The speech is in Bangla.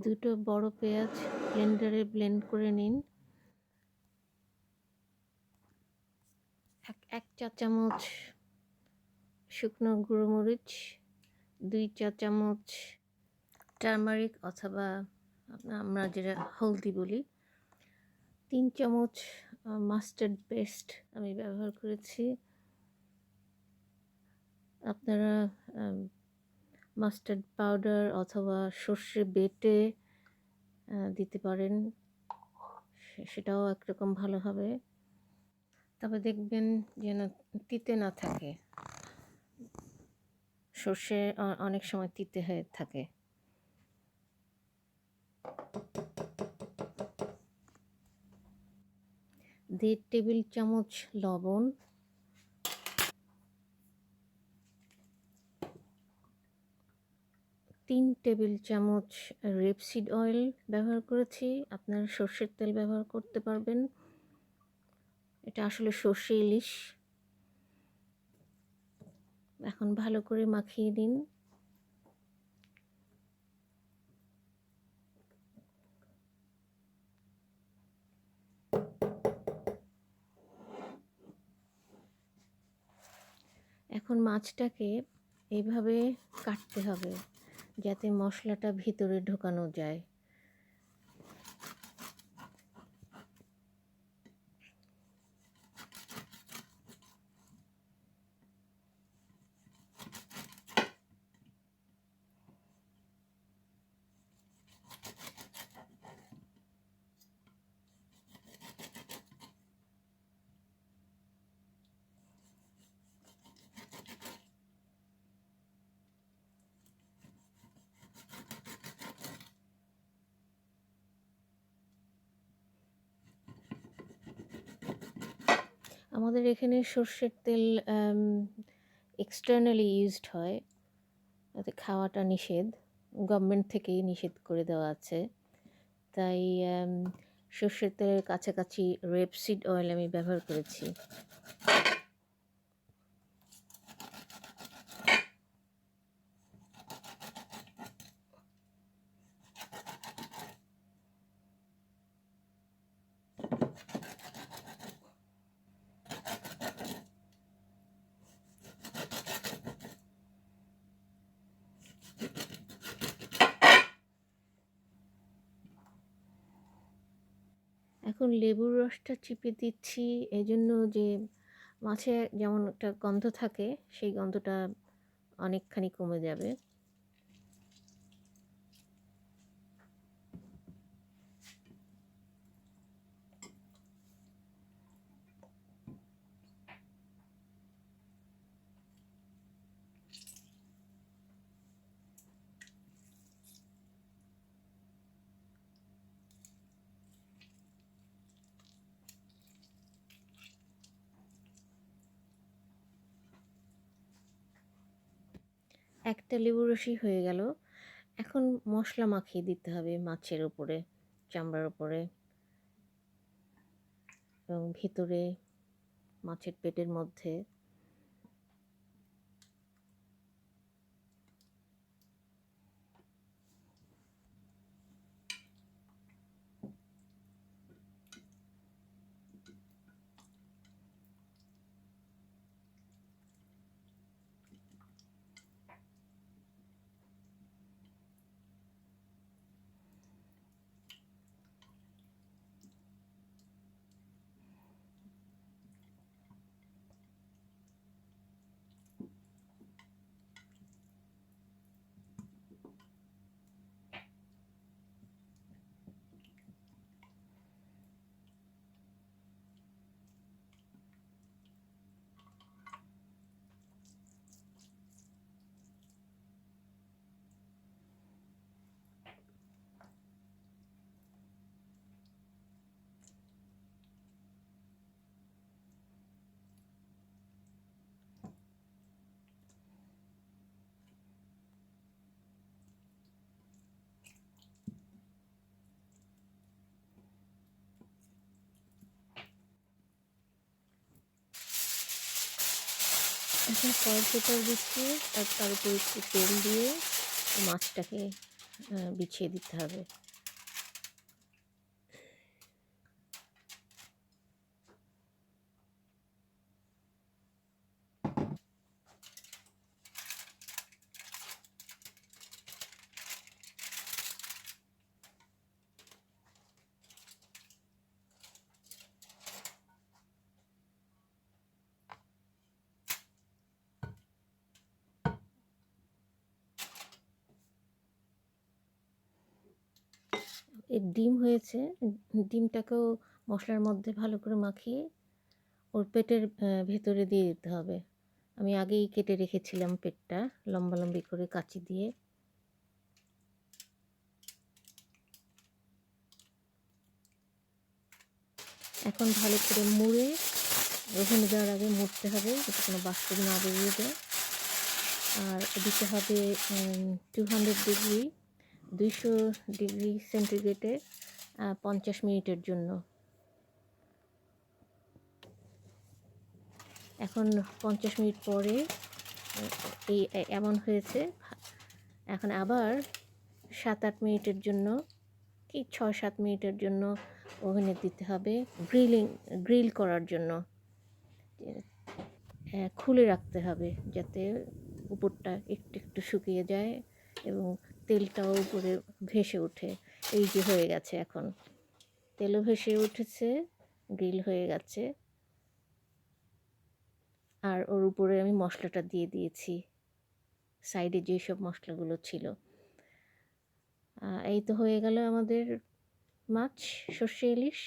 দুটো বড় পেঁয়াজ ব্লেন্ডারে ব্লেন্ড করে নিন। এক চা চামচ শুকনো গুঁড়ো মরিচ, 2 চা চামচ টারমারিক অথবা আমরা যেটা হলদি বলি, 3 চামচ মাস্টার্ড পেস্ট আমি ব্যবহার করেছি। আপনারা মাস্টার্ড পাউডার অথবা সর্ষে বেটে দিতে পারেন, সেটাও একরকম ভালো হবে। তবে দেখবেন যেন তিতে না থাকে, সর্ষে অনেক সময় তিতে হয়ে থাকে। দেড় টেবিল চামচ লবণ, 3 টেবিল চামচ রেপসিড অয়েল ব্যবহার করেছি। আপনারা সর্ষের তেল ব্যবহার করতে পারবেন, এটা আসলে সর্ষে ইলিশ। এখন ভালো করে মাখিয়ে দিন। এখন মাছটাকে এইভাবে কাটতে হবে যাতে মশলাটা ভিতরে ঢোকানো যায়। আমাদের এখানে সর্ষের তেল এক্সটার্নালি ইউজড হয়, তাতে খাওয়াটা নিষেধ, গভর্নমেন্ট থেকেই নিষেধ করে দেওয়া আছে। তাই সর্ষের তেলের কাছাকাছি রেপসিড অয়েল আমি ব্যবহার করেছি। এখন লেবুর রসটা চিপে দিচ্ছি এজন্য যে মাছে যেমন একটা গন্ধ থাকে, সেই গন্ধটা অনেকখানি কমে যাবে। একটা লেবু রসই হয়ে গেল। এখন মশলা মাখিয়ে দিতে হবে মাছের উপরে, চামড়ার উপরে এবং ভিতরে মাছের পেটের মধ্যে। এখন ফয়েল পেপার দিচ্ছি আর তার উপরে একটু তেল দিয়ে মাছটাকে বিছিয়ে দিতে হবে। এর ডিম হয়েছে, ডিমটাকেও মশলার মধ্যে ভালো করে মাখিয়ে ওর পেটের ভেতরে দিয়ে দিতে হবে। আমি আগেই কেটে রেখেছিলাম পেটটা লম্বালম্বি করে কাঁচি দিয়ে। এখন ভালো করে মুড়ে ওভেনে দেওয়ার আগে মুড়তে হবে যাতে কোনো বাষ্প না বেরিয়ে যায়। আর দিতে হবে 200 ডিগ্রি সেন্টিগ্রেডে 50 মিনিটের জন্য। এখন 50 মিনিট পরে এই এমন হয়েছে। এখন আবার 7-8 মিনিটের জন্য কি 6-7 মিনিটের জন্য ওভেনে দিতে হবে গ্রিল করার জন্য। খুলে রাখতে হবে যাতে উপরটা একটু একটু শুকিয়ে যায় এবং তেলটাও উপরে ভেসে ওঠে। এই যে হয়ে গেছে, এখন তেলও ভেসে উঠেছে, গ্রিল হয়ে গেছে। আর ওর উপরে আমি মশলাটা দিয়ে দিয়েছি, সাইডে যেসব মশলাগুলো ছিল। এই তো হয়ে গেল আমাদের মাছ সর্ষে ইলিশ।